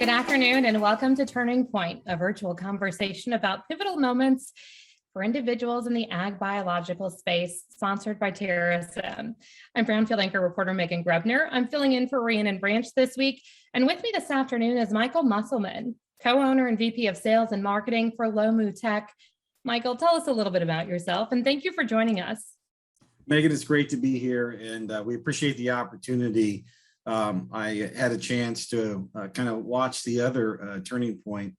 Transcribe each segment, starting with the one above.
Good afternoon and welcome to Turning Point, a virtual conversation about pivotal moments for individuals in the ag biological space, sponsored by Terrorism. I'm Brownfield anchor reporter Meghan Grebner. I'm filling in for Rhiannon Branch this week. And with me this afternoon is Michael Musselman, co-owner and VP of Sales and Marketing for LumiTech. Michael, tell us a little bit about yourself and thank you for joining us. Meghan, it's great to be here and we appreciate the opportunity. I had a chance to kind of watch the other Turning Point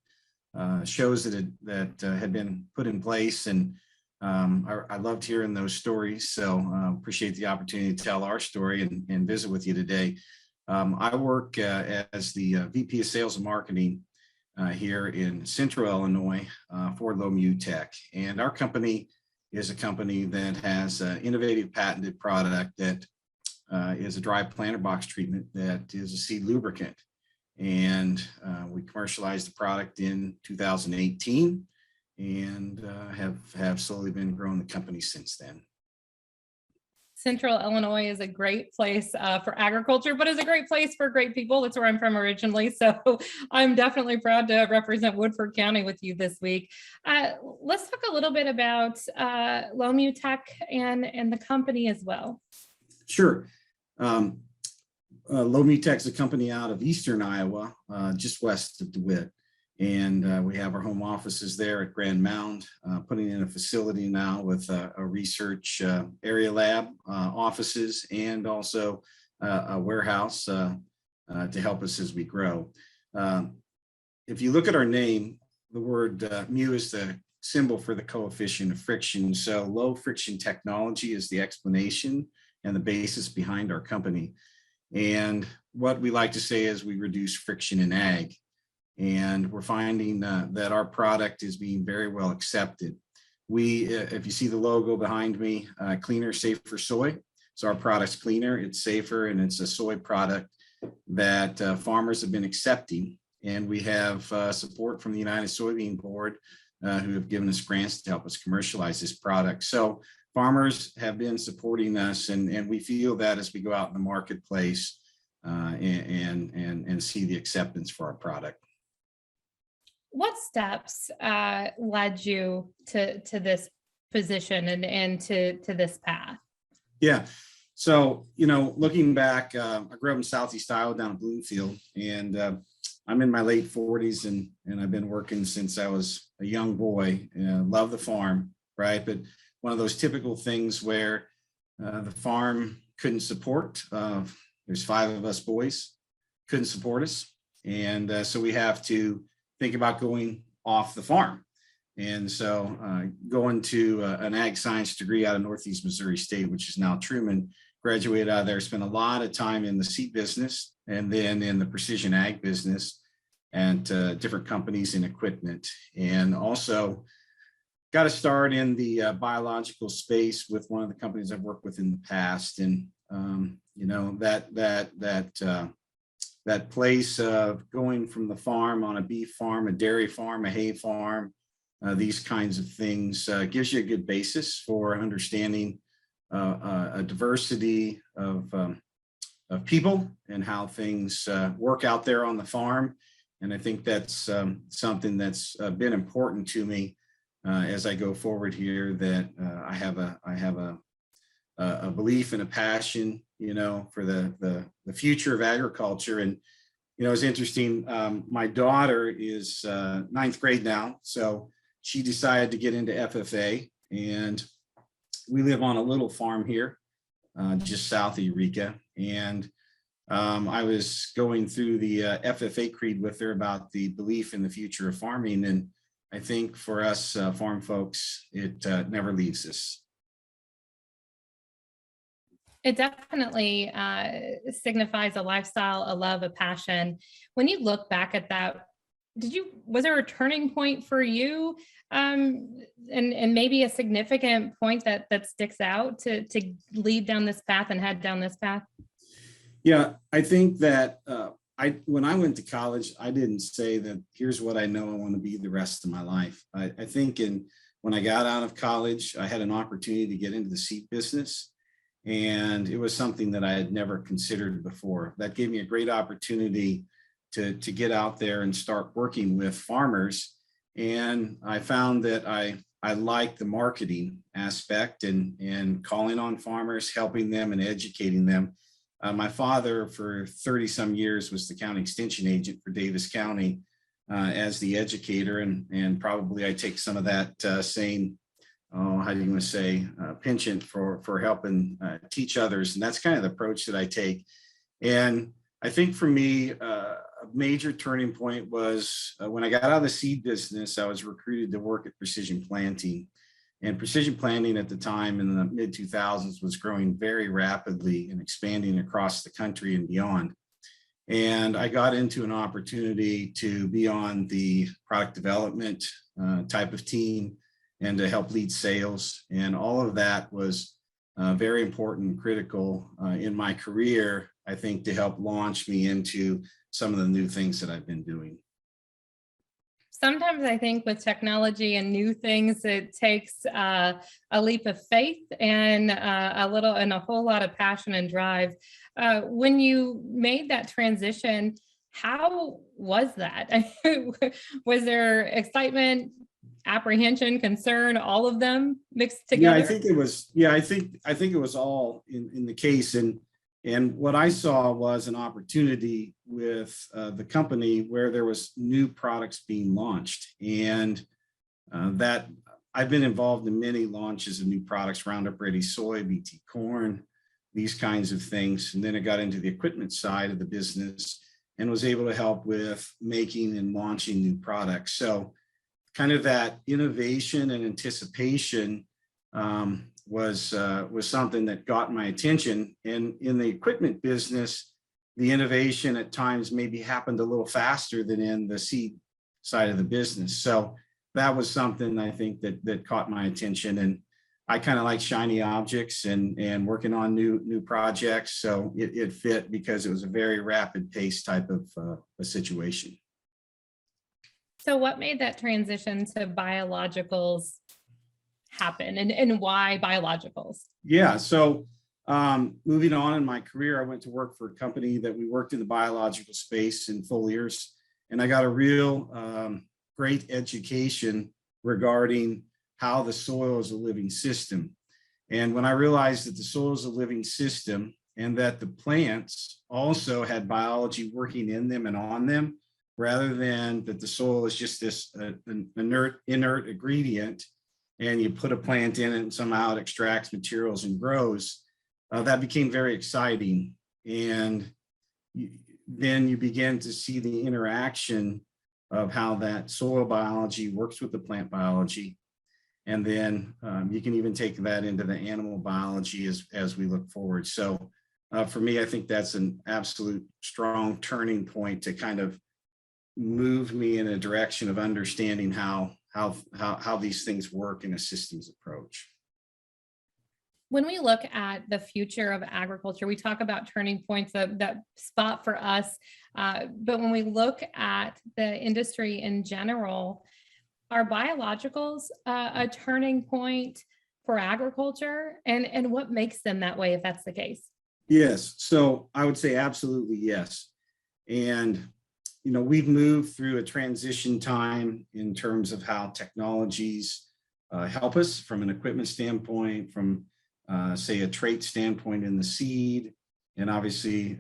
shows that had been put in place, and I loved hearing those stories. So appreciate the opportunity to tell our story and visit with you today. I work as the VP of Sales and Marketing here in Central Illinois for LumiTech, and our company is a company that has an innovative patented product that is a dry planter box treatment that is a seed lubricant. And we commercialized the product in 2018 and have slowly been growing the company since then. Central Illinois is a great place for agriculture, but is a great place for great people. That's where I'm from originally. So I'm definitely proud to represent Woodford County with you this week. Let's talk a little bit about LumiTech and the company as well. Sure. LumiTech is a company out of Eastern Iowa, just west of DeWitt. And we have our home offices there at Grand Mound, putting in a facility now with a research area lab offices and also a warehouse to help us as we grow. If you look at our name, the word mu is the symbol for the coefficient of friction. So low friction technology is the explanation and the basis behind our company. And what we like to say is we reduce friction in ag. And we're finding that our product is being very well accepted. If you see the logo behind me, cleaner, safer soy. So our product's cleaner, it's safer, and it's a soy product that farmers have been accepting. And we have support from the United Soybean Board who have given us grants to help us commercialize this product. So farmers have been supporting us, and we feel that as we go out in the marketplace and see the acceptance for our product. What steps led you to this position and to this path? Yeah, so looking back, I grew up in Southeast Iowa down in Brownfield, and I'm in my late 40s, and I've been working since I was a young boy. Love the farm, right? But one of those typical things where the farm couldn't support. There's 5 of us boys, couldn't support us, and so we have to think about going off the farm. And so going to an ag science degree out of Northeast Missouri State, which is now Truman, graduated out of there, spent a lot of time in the seed business and then in the precision ag business and different companies and equipment. And also got a start in the biological space with one of the companies I've worked with in the past. And that place of going from the farm on a beef farm, a dairy farm, a hay farm, these kinds of things gives you a good basis for understanding a diversity of people and how things work out there on the farm. And I think that's something that's been important to me as I go forward here, that I have a belief and a passion, for the future of agriculture. And, it's interesting. My daughter is 9th grade now. So she decided to get into FFA, and we live on a little farm here, just south of Eureka. And I was going through the FFA creed with her about the belief in the future of farming. And I think for us farm folks, it never leaves us. It definitely signifies a lifestyle, a love, a passion. When you look back at that, was there a turning point for you, and maybe a significant point that sticks out to lead down this path and head down this path? Yeah, I think that when I went to college, I didn't say that here's what I know I want to be the rest of my life. I think when I got out of college, I had an opportunity to get into the seed business. And it was something that I had never considered before. That gave me a great opportunity to get out there and start working with farmers. And I found that I like the marketing aspect and calling on farmers, helping them and educating them. My father, for 30 some years, was the county extension agent for Davis County as the educator. And probably I take some of that same, how do you want to say, penchant for helping teach others. And that's kind of the approach that I take. And I think for me, a major turning point was when I got out of the seed business. I was recruited to work at Precision Planting. And precision planting at the time in the mid 2000s was growing very rapidly and expanding across the country and beyond. And I got into an opportunity to be on the product development type of team and to help lead sales. And all of that was very important and critical in my career, I think, to help launch me into some of the new things that I've been doing. Sometimes I think with technology and new things, it takes a leap of faith and a whole lot of passion and drive. When you made that transition, how was that? Was there excitement, apprehension, concern, all of them mixed together? Yeah, I think it was. Yeah, I think it was all in the case. And what I saw was an opportunity with the company where there was new products being launched. And that I've been involved in many launches of new products, Roundup Ready soy, BT corn, these kinds of things. And then I got into the equipment side of the business and was able to help with making and launching new products. So kind of that innovation and anticipation was something that got my attention. And in the equipment business, the innovation at times maybe happened a little faster than in the seed side of the business. So that was something I think that caught my attention. And I kind of like shiny objects and working on new projects. So it fit because it was a very rapid pace type of a situation. So what made that transition to biologicals happen, and why biologicals? Yeah, so moving on in my career, I went to work for a company that we worked in the biological space in foliars, and I got a real great education regarding how the soil is a living system. And when I realized that the soil is a living system and that the plants also had biology working in them and on them, rather than that the soil is just this inert ingredient, and you put a plant in it and somehow it extracts materials and grows, that became very exciting. And then you begin to see the interaction of how that soil biology works with the plant biology. And then you can even take that into the animal biology as we look forward. So for me, I think that's an absolute strong turning point to kind of move me in a direction of understanding how these things work in a systems approach. When we look at the future of agriculture, we talk about turning points, that spot for us. But when we look at the industry in general, are biologicals a turning point for agriculture? And what makes them that way, if that's the case? Yes. So I would say absolutely yes. And we've moved through a transition time in terms of how technologies help us from an equipment standpoint, from say a trait standpoint in the seed, and obviously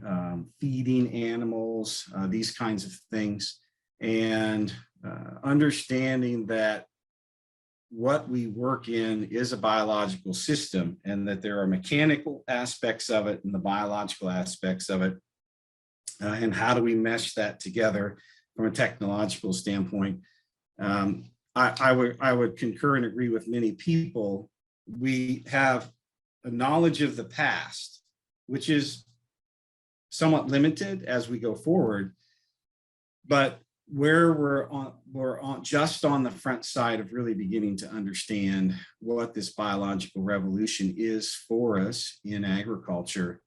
feeding animals, these kinds of things, and understanding that what we work in is a biological system and that there are mechanical aspects of it and the biological aspects of it. And how do we mesh that together from a technological standpoint? I would concur and agree with many people. We have a knowledge of the past, which is somewhat limited as we go forward, but where we're on just on the front side of really beginning to understand what this biological revolution is for us in agriculture.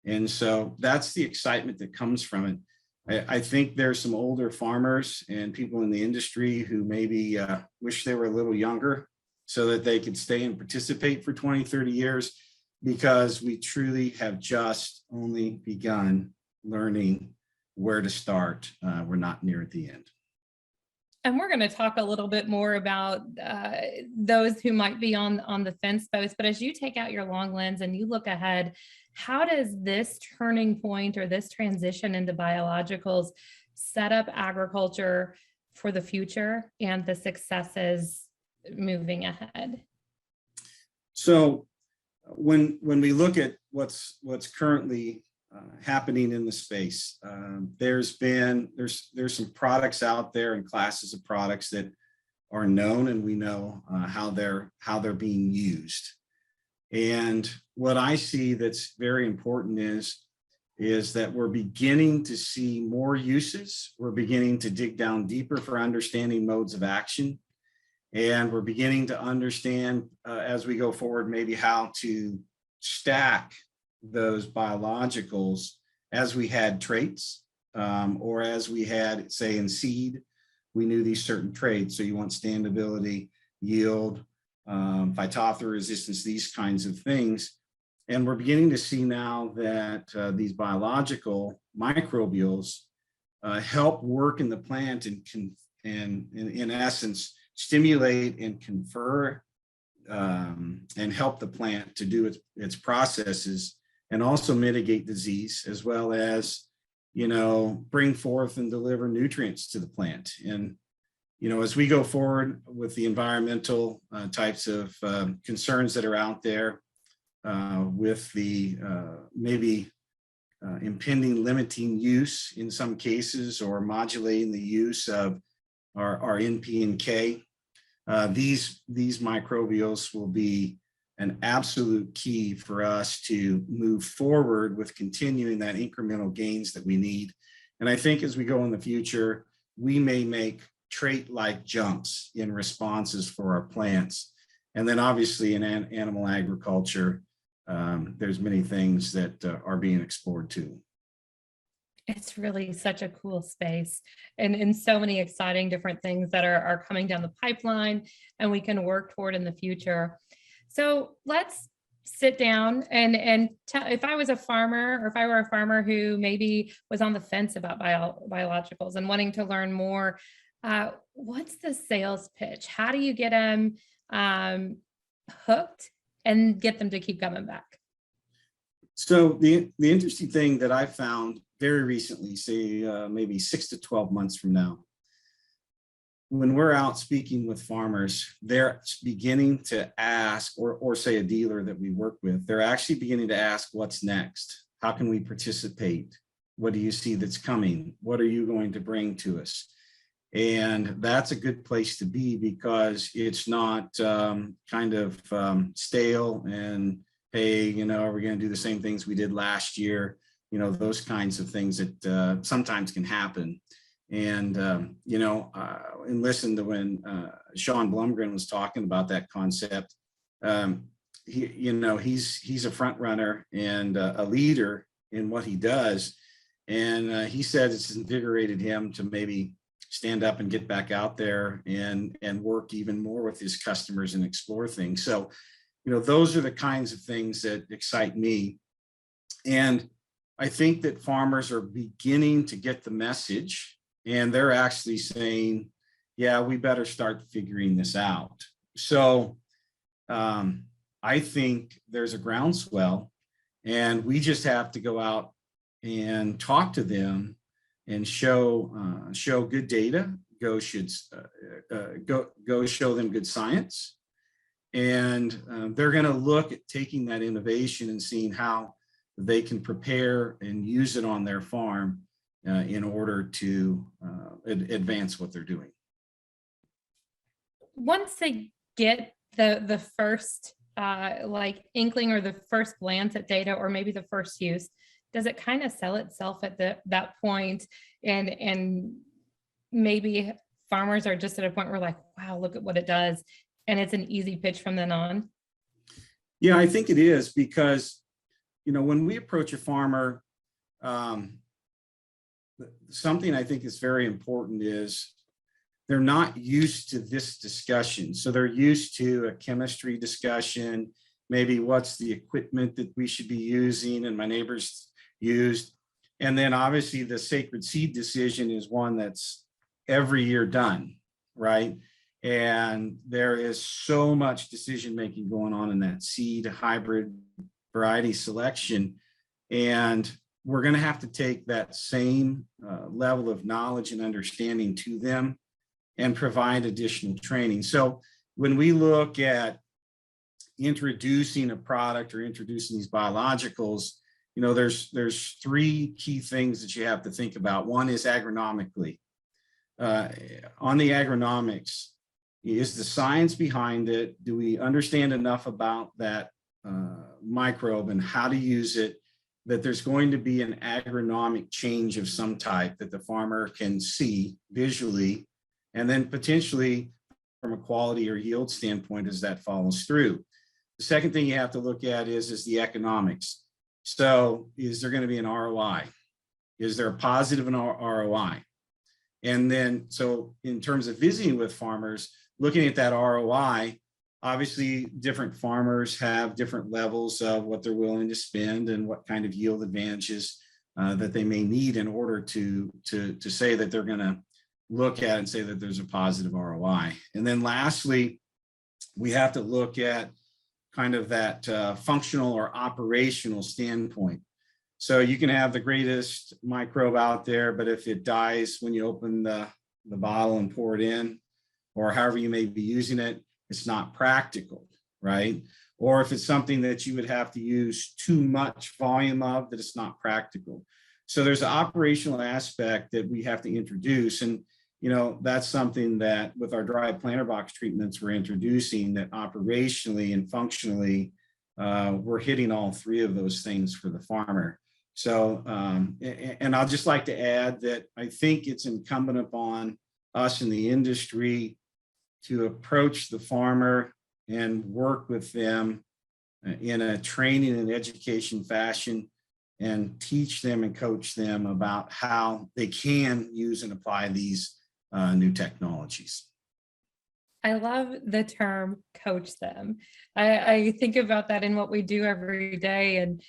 And so that's the excitement that comes from it. I think there's some older farmers and people in the industry who maybe wish they were a little younger so that they could stay and participate for 20, 30 years, because we truly have just only begun learning where to start. We're not near at the end. And we're going to talk a little bit more about those who might be on the fence post. But as you take out your long lens and you look ahead, how does this turning point or this transition into biologicals set up agriculture for the future and the successes moving ahead? So when we look at what's currently happening in the space, there's some products out there and classes of products that are known, and we know how they're being used. And what I see that's very important is that we're beginning to see more uses. We're beginning to dig down deeper for understanding modes of action. And we're beginning to understand as we go forward, maybe how to stack those biologicals as we had traits, or as we had, say, in seed, we knew these certain traits. So you want standability, yield, phytophthora resistance, these kinds of things. And we're beginning to see now that these biological microbials help work in the plant and in essence, stimulate and confer and help the plant to do its processes, and also mitigate disease, as well as, bring forth and deliver nutrients to the plant. And, as we go forward with the environmental types of concerns that are out there, with the maybe impending limiting use in some cases, or modulating the use of our NP and K, these microbials will be an absolute key for us to move forward with continuing that incremental gains that we need. And I think as we go in the future, we may make trait-like jumps in responses for our plants. And then obviously in animal agriculture, there's many things that are being explored too. It's really such a cool space, and so many exciting different things that are coming down the pipeline and we can work toward in the future. So let's sit down and tell, if I was a farmer, or if I were a farmer who maybe was on the fence about biologicals and wanting to learn more, what's the sales pitch? How do you get them hooked and get them to keep coming back? So the interesting thing that I found very recently, say maybe 6 to 12 months from now, when we're out speaking with farmers, they're beginning to ask, or say a dealer that we work with, they're actually beginning to ask, what's next? How can we participate? What do you see that's coming? What are you going to bring to us? And that's a good place to be, because it's not kind of stale and, hey, we're going to do the same things we did last year, those kinds of things that sometimes can happen. And, and listen to when Sean Blumgren was talking about that concept, he's a front runner and a leader in what he does. And he said it's invigorated him to maybe stand up and get back out there and work even more with his customers and explore things. So, those are the kinds of things that excite me. And I think that farmers are beginning to get the message, and they're actually saying, yeah, we better start figuring this out. So I think there's a groundswell, and we just have to go out and talk to them and show good data, go show them good science. And they're going to look at taking that innovation and seeing how they can prepare and use it on their farm in order to advance what they're doing. Once they get the first inkling, or the first glance at data, or maybe the first use, does it kind of sell itself at that point? And maybe farmers are just at a point where, like, wow, look at what it does, and it's an easy pitch from then on? Yeah, I think it is, because, when we approach a farmer, something I think is very important is they're not used to this discussion. So they're used to a chemistry discussion, maybe what's the equipment that we should be using and my neighbors used. And then obviously the sacred seed decision is one that's every year done, right? And there is so much decision making going on in that seed hybrid variety selection. And we're going to have to take that same level of knowledge and understanding to them and provide additional training. So when we look at introducing a product or introducing these biologicals, you know, there's three key things that you have to think about. One is agronomically. On the agronomics, is the science behind it? Do we understand enough about that microbe and how to use it, that there's going to be an agronomic change of some type that the farmer can see visually, and then potentially from a quality or yield standpoint as that follows through. The second thing you have to look at is the economics. So is there going to be an ROI? Is there a positive ROI? And then, so in terms of visiting with farmers, looking at that ROI, obviously different farmers have different levels of what they're willing to spend and what kind of yield advantages that they may need in order to say that they're going to look at and say that there's a positive ROI. And then lastly, we have to look at kind of that functional or operational standpoint. So you can have the greatest microbe out there, but if it dies when you open the bottle and pour it in, or however you may be using it, it's not practical, right? Or if it's something that you would have to use too much volume of, that it's not practical. So there's an operational aspect that we have to introduce. And, you know, that's something that with our dry planter box treatments, we're introducing that operationally and functionally, we're hitting all three of those things for the farmer. So, and I'll just like to add that I think it's incumbent upon us in the industry to approach the farmer and work with them in a training and education fashion and teach them and coach them about how they can use and apply these new technologies. I love the term coach them. I think about that in what we do every day, and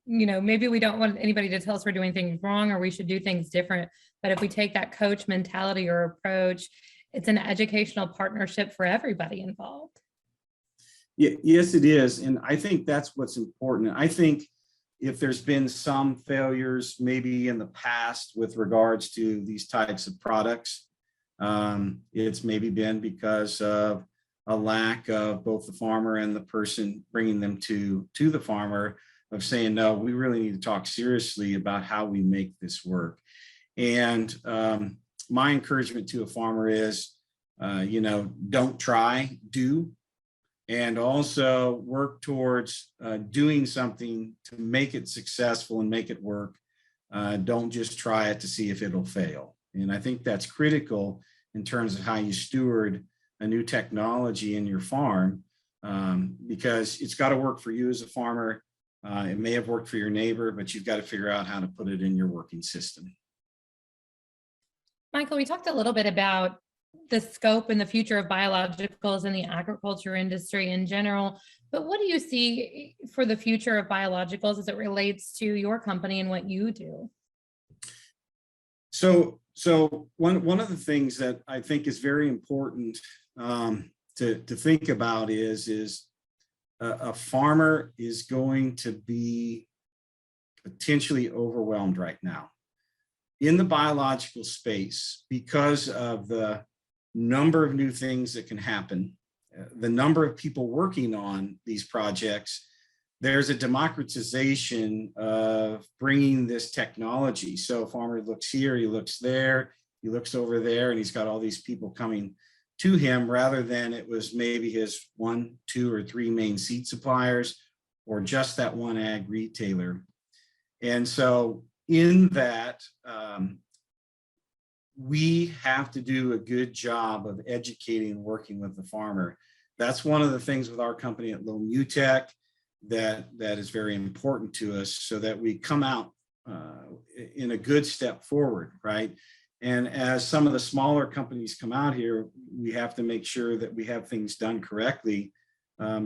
you know, maybe we don't want anybody to tell us we're doing things wrong or we should do things different, but if we take that coach mentality or approach, it's an educational partnership for everybody involved. Yeah, yes, it is. And I think that's what's important. I think if there's been some failures maybe in the past with regards to these types of products, it's maybe been because of a lack of both the farmer and the person bringing them to the farmer of saying, no, we really need to talk seriously about how we make this work. And my encouragement to a farmer is, you know, don't try, do, and also work towards doing something to make it successful and make it work. Don't just try it to see if it'll fail. And I think that's critical in terms of how you steward a new technology in your farm, because it's got to work for you as a farmer. It may have worked for your neighbor, but you've got to figure out how to put it in your working system. Michael, we talked a little bit about the scope and the future of biologicals in the agriculture industry in general, but what do you see for the future of biologicals as it relates to your company and what you do? So one of the things that I think is very important to think about is a farmer is going to be potentially overwhelmed right now in the biological space because of the number of new things that can happen, the number of people working on these projects. There's a democratization of bringing this technology. So a farmer looks here, he looks there, he looks over there, and he's got all these people coming to him rather than it was maybe his 1, 2, or 3 main seed suppliers or just that one ag retailer. And so in that, we have to do a good job of educating and working with the farmer. That's one of the things with our company at LumiTech that is very important to us, so that we come out in a good step forward, right? And as some of the smaller companies come out here, we have to make sure that we have things done correctly,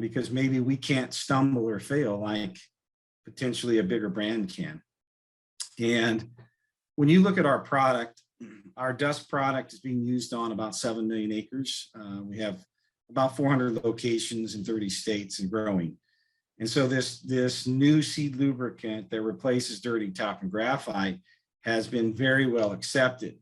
because maybe we can't stumble or fail like potentially a bigger brand can. And when you look at our dust product is being used on about 7 million acres. We have about 400 locations in 30 states and growing. And so this new seed lubricant that replaces dirty talc and graphite has been very well accepted.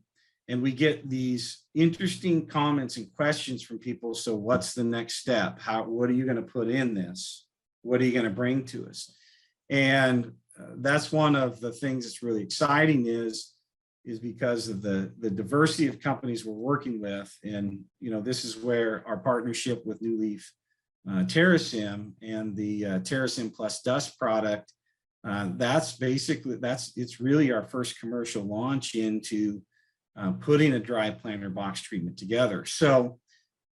And we get these interesting comments and questions from people. So what's the next step? What are you going to put in this? What are you going to bring to us? And that's one of the things that's really exciting is because of the diversity of companies we're working with. And, this is where our partnership with New Leaf Terrasim and the Terrasim Plus Dust product, it's really our first commercial launch into putting a dry planter box treatment together. So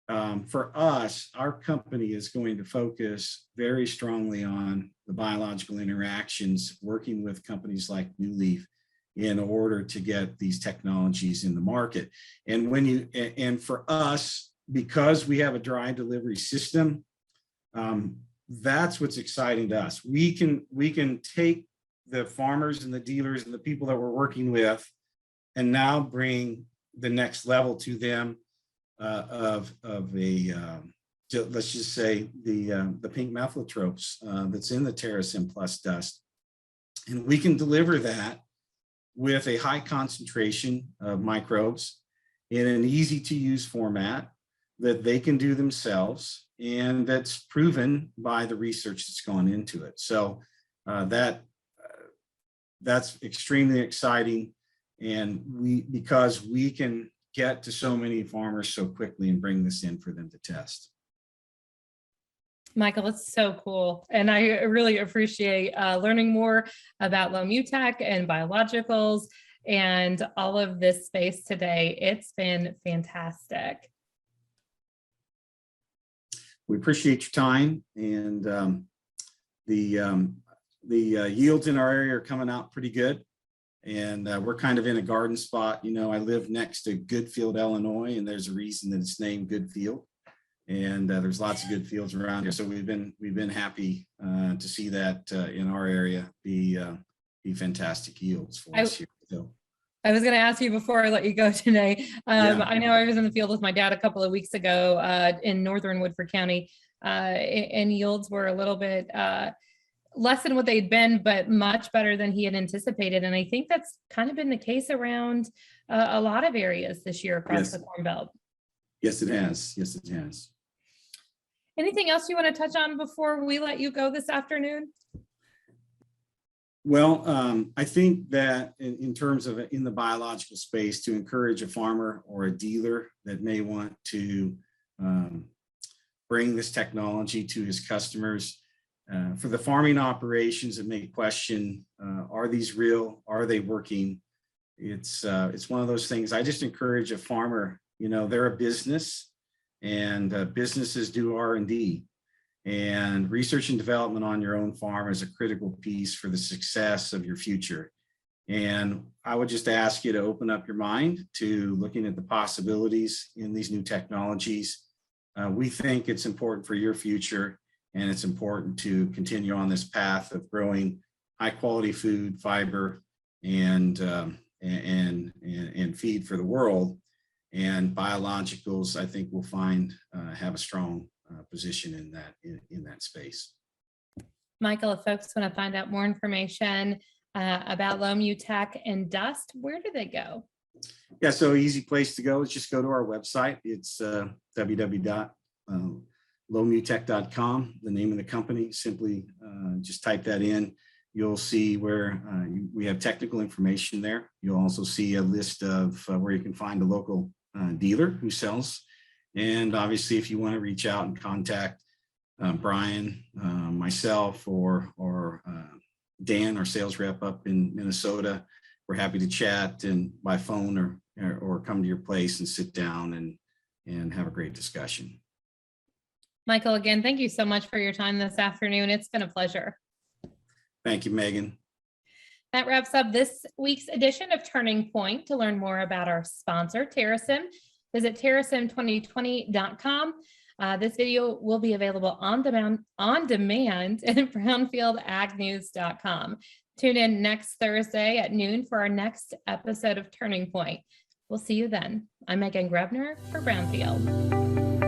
for us, our company is going to focus very strongly on the biological interactions, working with companies like New Leaf in order to get these technologies in the market. And for us, because we have a dry delivery system, that's what's exciting to us. We can take the farmers and the dealers and the people that we're working with and now bring the next level to them let's just say the pink methylotropes that's in the Terrasim Plus dust. And we can deliver that with a high concentration of microbes in an easy to use format that they can do themselves, and that's proven by the research that's gone into it. So that's extremely exciting. And because we can get to so many farmers so quickly and bring this in for them to test. Michael, it's so cool. And I really appreciate learning more about LumiTech and biologicals and all of this space today. It's been fantastic. We appreciate your time, and the yields in our area are coming out pretty good. And we're kind of in a garden spot. I live next to Goodfield, Illinois, and there's a reason that it's named Goodfield. And there's lots of good fields around here. So we've been happy to see that in our area be fantastic yields for us here. So. I was going to ask you before I let you go today. I know I was in the field with my dad a couple of weeks ago in northern Woodford County, and yields were a little bit less than what they'd been, but much better than he had anticipated. And I think that's kind of been the case around a lot of areas this year across the Corn Belt. Yes, it has. Yes, it has. Anything else you want to touch on before we let you go this afternoon? Well, I think that in terms of in the biological space, to encourage a farmer or a dealer that may want to bring this technology to his customers, for the farming operations that may question, are these real? Are they working? It's one of those things. I just encourage a farmer, they're a business, and businesses do R&D. And research and development on your own farm is a critical piece for the success of your future. And I would just ask you to open up your mind to looking at the possibilities in these new technologies. We think it's important for your future, and it's important to continue on this path of growing high quality food, fiber, and feed for the world. And biologicals, I think, will have a strong position in that space. Michael, if folks want to find out more information about LumiTech and dust, where do they go? Yeah, so easy place to go is just go to our website. It's www.lumutech.com, the name of the company. Simply just type that in. You'll see where we have technical information there. You'll also see a list of where you can find a local dealer who sells. And obviously, if you want to reach out and contact Brian, myself, or Dan, our sales rep up in Minnesota, we're happy to chat and by phone or come to your place and sit down and have a great discussion. Michael, again, thank you so much for your time this afternoon. It's been a pleasure. Thank you, Megan. That wraps up this week's edition of Turning Point. To learn more about our sponsor, Terrasim, visit terrasim2020.com. This video will be available on demand at brownfieldagnews.com. Tune in next Thursday at noon for our next episode of Turning Point. We'll see you then. I'm Meghan Grebner for Brownfield.